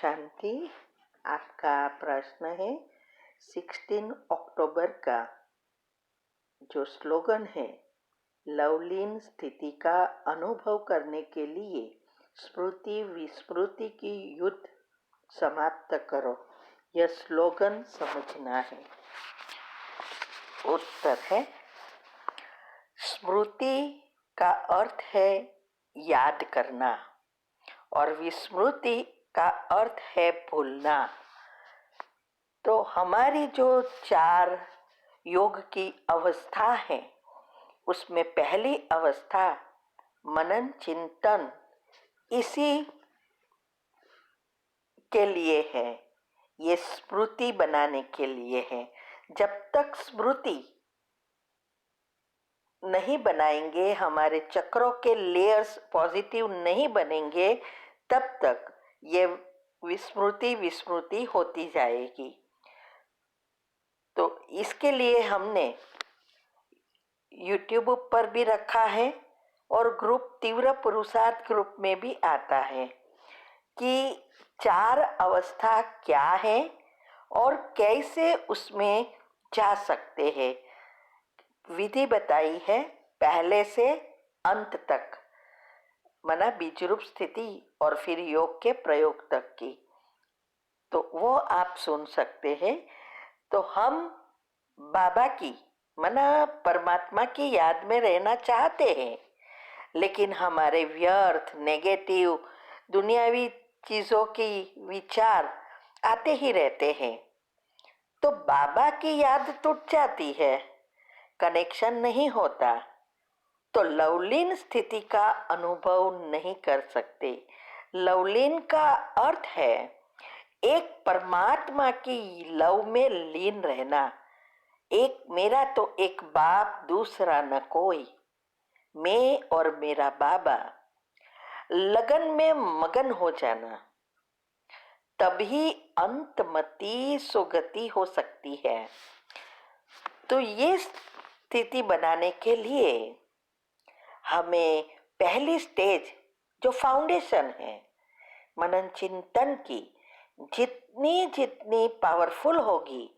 शांति। आपका प्रश्न है 16 अक्टूबर का जो स्लोगन है, लवलीन स्थिति का अनुभव करने के लिए स्मृति विस्मृति की युद्ध समाप्त करो। यह स्लोगन समझना है। उत्तर है, स्मृति का अर्थ है याद करना और विस्मृति का अर्थ है भूलना। तो हमारी जो 4 योग की अवस्था है, उसमें पहली अवस्था मनन चिंतन इसी के लिए है, ये स्मृति बनाने के लिए है। जब तक स्मृति नहीं बनाएंगे, हमारे चक्रों के लेयर्स पॉजिटिव नहीं बनेंगे, तब तक ये विस्मृति होती जाएगी। तो इसके लिए हमने YouTube पर भी रखा है और ग्रुप तीव्र पुरुषार्थ ग्रुप में भी आता है कि 4 अवस्था क्या है और कैसे उसमें जा सकते हैं। विधि बताई है पहले से अंत तक, माना बीज रूप स्थिति और फिर योग के प्रयोग तक की। तो वो आप सुन सकते हैं। तो हम बाबा की माना परमात्मा की याद में रहना चाहते हैं, लेकिन हमारे व्यर्थ नेगेटिव दुनियावी चीजों की विचार आते ही रहते हैं। तो बाबा की याद टूट जाती है, कनेक्शन नहीं होता, तो लवलीन स्थिति का अनुभव नहीं कर सकते। लवलीन का अर्थ है एक परमात्मा की लव में लीन रहना। एक मेरा तो एक बाप, दूसरा न कोई, मैं और मेरा बाबा, लगन में मगन हो जाना, तभी अंतमति सुगति हो सकती है। तो ये स्थिति बनाने के लिए हमें पहली स्टेज जो फाउंडेशन है मनन चिंतन की, जितनी जितनी पावरफुल होगी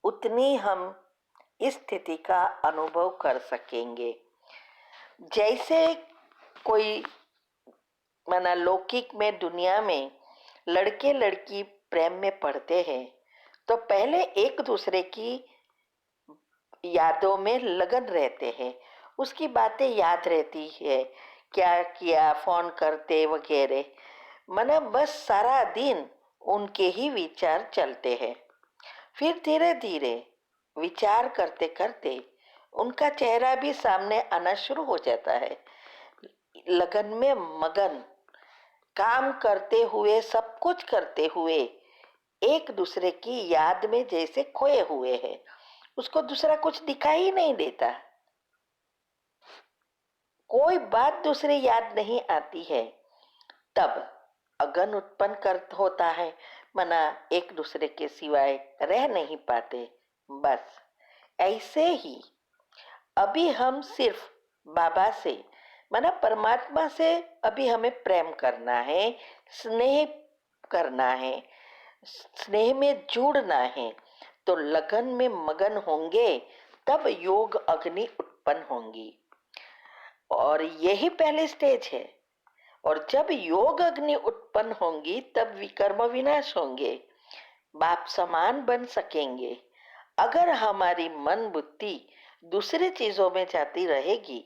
उतनी हम इस स्थिति का अनुभव कर सकेंगे। जैसे कोई माना लौकिक में दुनिया में लड़के लड़की प्रेम में पड़ते हैं, तो पहले एक दूसरे की यादों में लगन रहते हैं, उसकी बातें याद रहती है, क्या किया, फोन करते वगैरह, माना बस सारा दिन उनके ही विचार चलते हैं। फिर धीरे धीरे विचार करते करते उनका चेहरा भी सामने आना शुरू हो जाता है। लगन में मगन, काम करते हुए, सब कुछ करते हुए एक दूसरे की याद में जैसे खोए हुए हैं, उसको दूसरा कुछ दिखाई ही नहीं देता, कोई बात दूसरी याद नहीं आती है। तब अगन उत्पन्न कर होता है, मना एक दूसरे के सिवाय रह नहीं पाते। बस ऐसे ही अभी हम सिर्फ बाबा से माना परमात्मा से अभी हमें प्रेम करना है, स्नेह करना है, स्नेह में जुड़ना है। तो लगन में मगन होंगे तब योग अग्नि उत्पन्न होंगी, और यही पहली स्टेज है। और जब योग अग्नि उत्पन्न होंगी तब विकर्म विनाश होंगे, बाप समान बन सकेंगे। अगर हमारी मन बुद्धि दूसरी चीजों में जाती रहेगी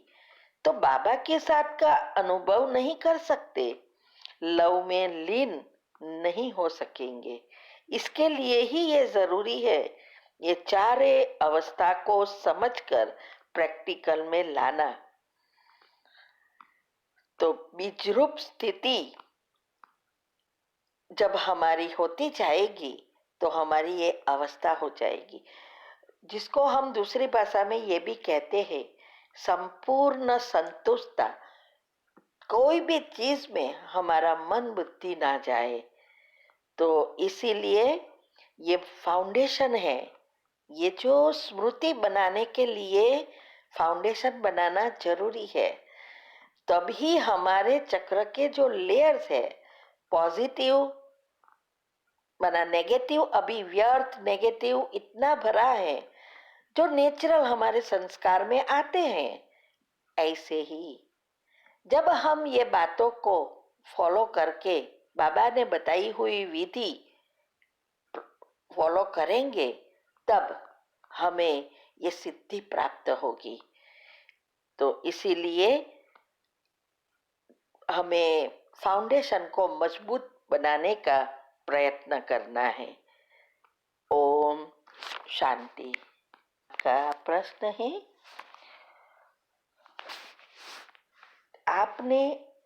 तो बाबा के साथ का अनुभव नहीं कर सकते, लव में लीन नहीं हो सकेंगे। इसके लिए ही ये जरूरी है ये 4 अवस्था को समझकर प्रैक्टिकल में लाना। तो बीज रूप स्थिति जब हमारी होती जाएगी तो हमारी ये अवस्था हो जाएगी, जिसको हम दूसरी भाषा में ये भी कहते हैं संपूर्ण संतुष्टता। कोई भी चीज में हमारा मन बुद्धि ना जाए। तो इसीलिए ये फाउंडेशन है, ये जो स्मृति बनाने के लिए फाउंडेशन बनाना जरूरी है। तभी हमारे चक्र के जो लेयर्स है पॉजिटिव माना नेगेटिव, अभी व्यर्थ नेगेटिव इतना भरा है जो नेचुरल हमारे संस्कार में आते हैं। ऐसे ही जब हम ये बातों को फॉलो करके बाबा ने बताई हुई विधि फॉलो करेंगे, तब हमें ये सिद्धि प्राप्त होगी। तो इसीलिए हमें फाउंडेशन को मजबूत बनाने का प्रयत्न करना है। ओम शांति। का प्रश्न है, आपने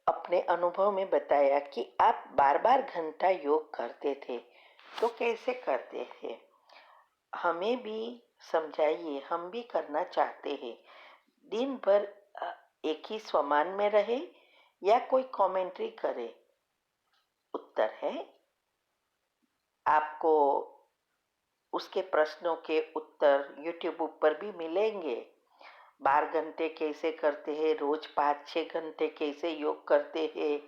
अपने अनुभव में बताया कि आप बार बार घंटा योग करते थे, तो कैसे करते थे? हमें भी समझाइए, हम भी करना चाहते हैं। दिन भर एक ही स्वमान में रहे या कोई कमेंट्री करे? उत्तर है, आपको उसके प्रश्नों के उत्तर यूट्यूब पर भी मिलेंगे। 12 घंटे कैसे करते हैं, रोज 5-6 घंटे कैसे योग करते हैं,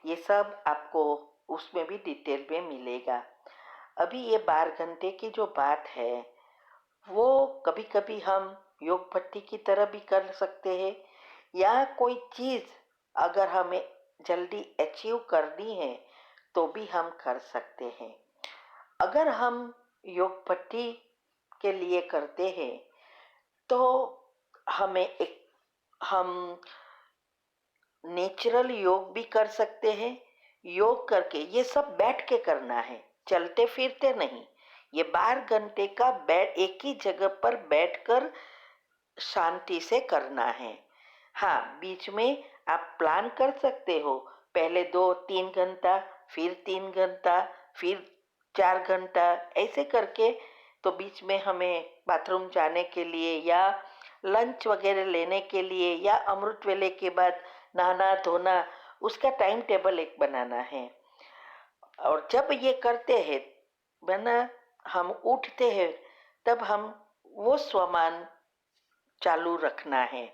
ये सब आपको उसमें भी डिटेल में मिलेगा। अभी ये 12 घंटे की जो बात है, वो कभी कभी हम योग भट्टी की तरह भी कर सकते हैं, या कोई चीज़ अगर हमें जल्दी अचीव करनी है तो भी हम कर सकते हैं। अगर हम योग भट्टी के लिए करते हैं तो हम नेचुरल योग भी कर सकते हैं। योग करके ये सब बैठ के करना है, चलते फिरते नहीं। ये 12 घंटे का एक ही जगह पर बैठकर शांति से करना है। हाँ, बीच में आप प्लान कर सकते हो, पहले 2-3 घंटा, फिर 3 घंटा, फिर 4 घंटा, ऐसे करके। तो बीच में हमें बाथरूम जाने के लिए या लंच वगैरह लेने के लिए या अमृत वेले के बाद नहाना धोना, उसका टाइम टेबल एक बनाना है। और जब ये करते हैं बना, हम उठते हैं, तब हम वो स्वमान चालू रखना है।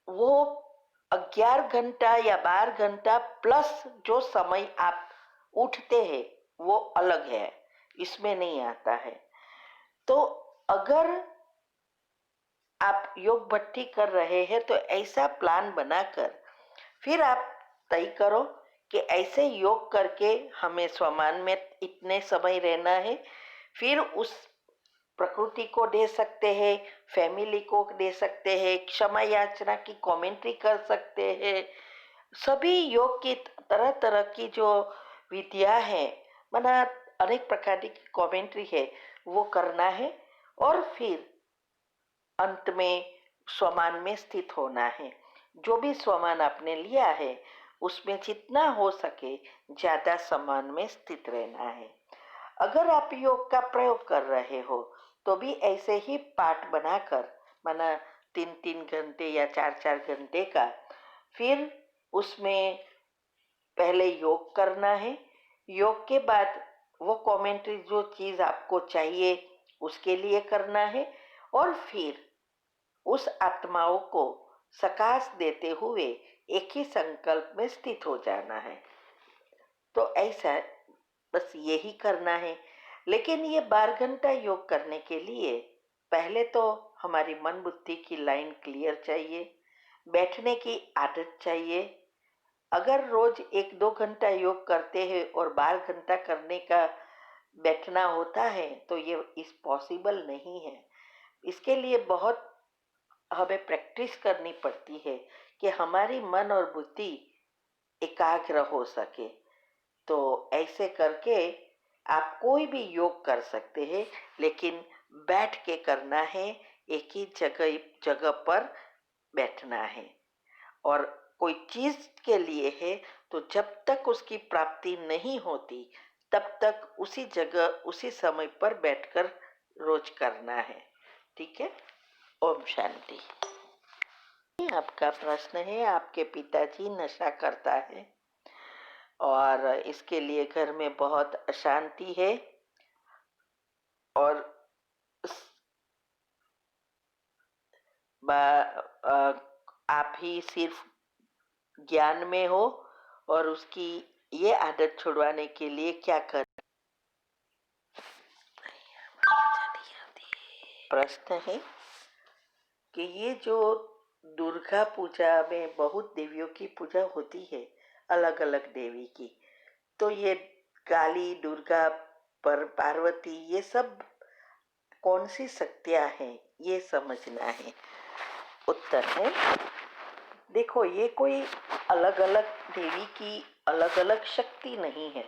वो 11 घंटा या 12 घंटा प्लस जो समय आप उठते हैं वो अलग है, इसमें नहीं आता है। तो अगर आप योग भट्टी कर रहे हैं तो ऐसा प्लान बनाकर फिर आप तय करो कि ऐसे योग करके हमें स्वमान में इतने समय रहना है। फिर उस प्रकृति को दे सकते हैं, फैमिली को दे सकते हैं, क्षमा याचना की कमेंट्री कर सकते हैं। सभी योग की तरह तरह की जो विधियां है, माना अनेक प्रकार की कमेंट्री है, वो करना है। और फिर अंत में स्वमान में स्थित होना है। जो भी स्वमान आपने लिया है उसमें जितना हो सके ज्यादा समान में स्थित रहना है। अगर आप योग का प्रयोग कर रहे हो तो भी ऐसे ही पाठ बनाकर, माना 3-3 घंटे या 4-4 घंटे का, फिर उसमें पहले योग करना है। योग के बाद वो कमेंट्री जो चीज आपको चाहिए उसके लिए करना है। और फिर उस आत्माओं को सकाश देते हुए एक ही संकल्प में स्थित हो जाना है। तो ऐसा बस यही करना है। लेकिन ये 12 घंटा योग करने के लिए पहले तो हमारी मन बुद्धि की लाइन क्लियर चाहिए, बैठने की आदत चाहिए। अगर रोज 1-2 घंटा योग करते हैं और 12 घंटा करने का बैठना होता है तो ये इस पॉसिबल नहीं है। इसके लिए बहुत हमें प्रैक्टिस करनी पड़ती है कि हमारी मन और बुद्धि एकाग्र हो सके। तो ऐसे करके आप कोई भी योग कर सकते हैं, लेकिन बैठ के करना है, एक ही जगह पर बैठना है। और कोई चीज के लिए है तो जब तक उसकी प्राप्ति नहीं होती तब तक उसी जगह उसी समय पर बैठकर रोज करना है। ठीक है। ओम शांति। आपका प्रश्न है, आपके पिताजी नशा करता है और इसके लिए घर में बहुत अशांति है, और आप ही सिर्फ ज्ञान में हो और उसकी ये आदत छुड़वाने के लिए क्या कर? प्रश्न है कि ये जो दुर्गा पूजा में बहुत देवियों की पूजा होती है, अलग अलग देवी की, तो ये काली, दुर्गा, पर पार्वती, ये सब कौन सी शक्तियां हैं, ये समझना है। उत्तर है, देखो ये कोई अलग अलग देवी की अलग अलग शक्ति नहीं है।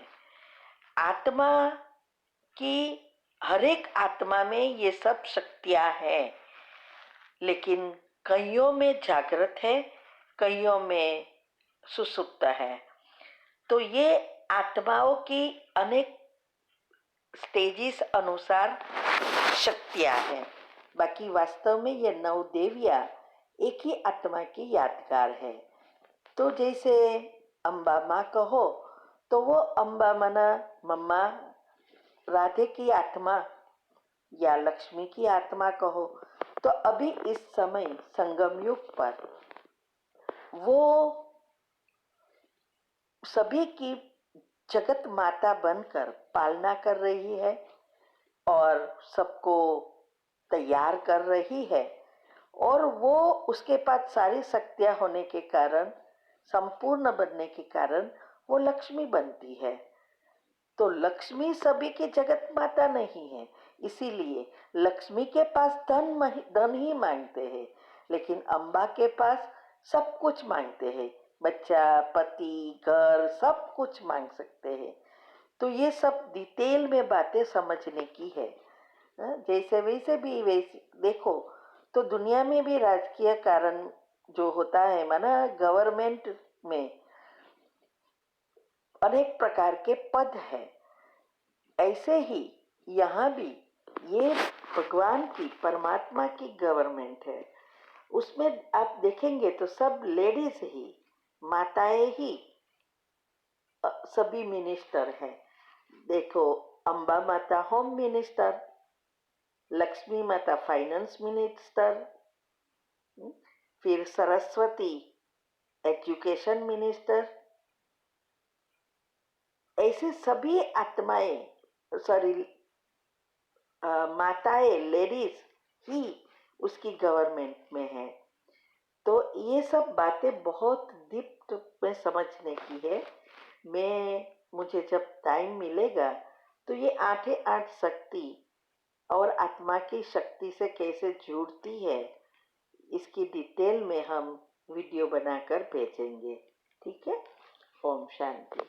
आत्मा की, हर एक आत्मा में ये सब शक्तियां हैं, लेकिन कईयों में जागृत है, कईयों में सुसुप्त है। तो ये आत्माओं की अनेक स्टेजेस अनुसार शक्तियां हैं। बाकी वास्तव में ये 9 देवियां एक ही आत्मा की यादगार है। तो जैसे अम्बा माँ कहो तो वो अम्बा मना मम्मा राधे की आत्मा, या लक्ष्मी की आत्मा कहो। तो अभी इस समय संगम युग पर वो सभी की जगत माता बनकर पालना कर रही है और सबको तैयार कर रही है। और वो उसके पास सारी शक्तियां होने के कारण, संपूर्ण बनने के कारण वो लक्ष्मी बनती है। तो लक्ष्मी सभी की जगत माता नहीं है, इसीलिए लक्ष्मी के पास धन ही मांगते हैं, लेकिन अम्बा के पास सब कुछ मांगते हैं। बच्चा, पति, घर, सब कुछ मांग सकते हैं। तो ये सब डिटेल में बातें समझने की है। जैसे वैसे भी वैसे देखो, तो दुनिया में भी राजकीय कारण जो होता है, माना गवर्नमेंट में अनेक प्रकार के पद है, ऐसे ही यहाँ भी ये भगवान की, परमात्मा की गवर्नमेंट है। उसमें आप देखेंगे तो सब लेडीज ही, माताएं ही सभी मिनिस्टर हैं। देखो, अम्बा माता होम मिनिस्टर, लक्ष्मी माता फाइनेंस मिनिस्टर, फिर सरस्वती एजुकेशन मिनिस्टर। ऐसे सभी आत्माएं, सॉरी, माताएं, लेडीज ही उसकी गवर्नमेंट में है। तो ये सब बातें बहुत डीप में समझने की है। मुझे जब टाइम मिलेगा तो ये 8 शक्ति और आत्मा की शक्ति से कैसे जुड़ती है, इसकी डिटेल में हम वीडियो बनाकर भेजेंगे। ठीक है। ओम शांति।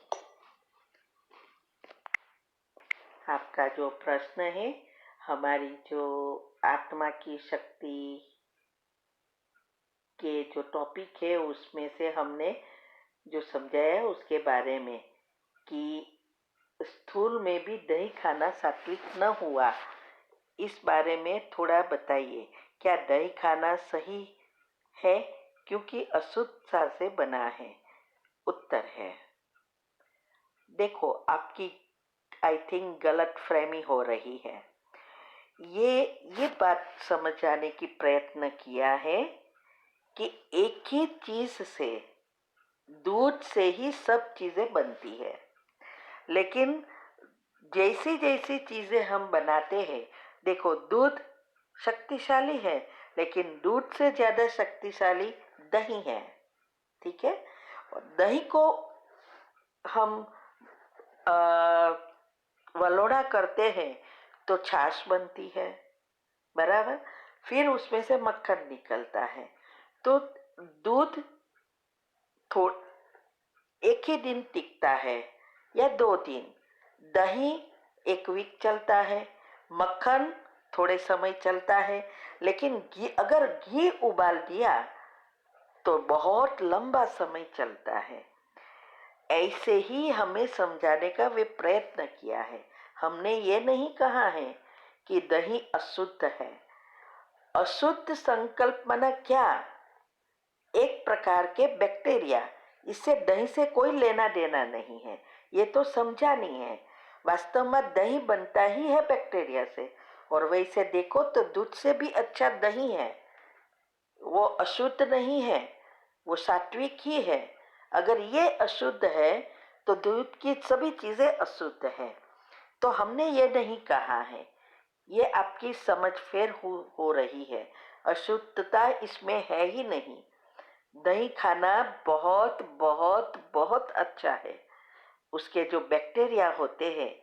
आपका जो प्रश्न है, हमारी जो आत्मा की शक्ति के जो टॉपिक है, उसमें से हमने जो समझाया उसके बारे में कि स्थूल में भी दही खाना सात्विक न हुआ, इस बारे में थोड़ा बताइए। क्या दही खाना सही है क्योंकि अशुद्ध सा से बना है? उत्तर है, देखो आपकी आई थिंक गलत फहमी हो रही है। ये बात समझ आने की प्रयत्न किया है कि एक ही चीज से, दूध से ही सब चीजें बनती है, लेकिन जैसी जैसी चीजें हम बनाते हैं, देखो दूध शक्तिशाली है, लेकिन दूध से ज्यादा शक्तिशाली दही है। ठीक है। और दही को हम वलोड़ा करते हैं तो छाछ बनती है, बराबर। फिर उसमें से मक्खन निकलता है। तो दूध एक ही दिन टिकता है या 2 दिन, दही 1 वीक चलता है, मक्खन थोड़े समय चलता है, लेकिन अगर घी उबाल दिया तो बहुत लंबा समय चलता है। ऐसे ही हमें समझाने का वे प्रयत्न किया है। हमने ये नहीं कहा है कि दही अशुद्ध है। अशुद्ध संकल्प माना क्या? एक प्रकार के बैक्टीरिया, इससे दही से कोई लेना देना नहीं है, ये तो समझा नहीं है। वास्तव में दही बनता ही है बैक्टीरिया से, और वैसे देखो तो दूध से भी अच्छा दही है। वो अशुद्ध नहीं है, वो सात्विक ही है। अगर ये अशुद्ध है तो दूध की सभी चीजें अशुद्ध हैं। तो हमने ये नहीं कहा है, ये आपकी समझ फेर हो रही है। अशुद्धता इसमें है ही नहीं। दही खाना बहुत बहुत बहुत अच्छा है। उसके जो बैक्टीरिया होते हैं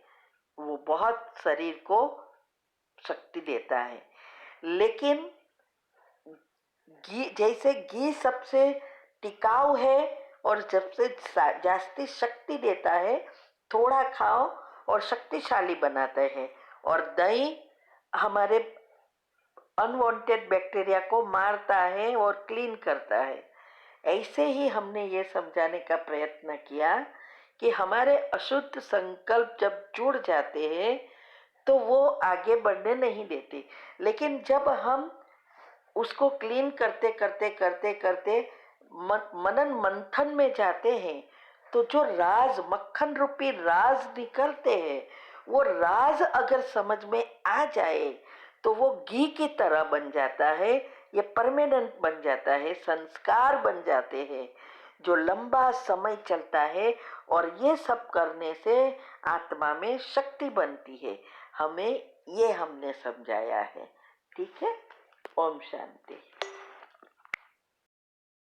वो बहुत शरीर को शक्ति देता है। लेकिन घी, जैसे घी सबसे टिकाऊ है और सबसे जास्ती शक्ति देता है, थोड़ा खाओ और शक्तिशाली बनाता है। और दही हमारे अनवांटेड बैक्टीरिया को मारता है और क्लीन करता है। ऐसे ही हमने ये समझाने का प्रयत्न किया कि हमारे अशुद्ध संकल्प जब जुड़ जाते हैं तो वो आगे बढ़ने नहीं देते। लेकिन जब हम उसको क्लीन करते करते करते करते मनन मंथन में जाते हैं तो जो राज, मक्खन रूपी राज निकलते हैं, वो राज अगर समझ में आ जाए तो वो घी की तरह बन जाता है। ये परमानेंट बन जाता है, संस्कार बन जाते हैं जो लंबा समय चलता है। और ये सब करने से आत्मा में शक्ति बनती है। हमें ये हमने समझाया है। ठीक है। ओम शांति।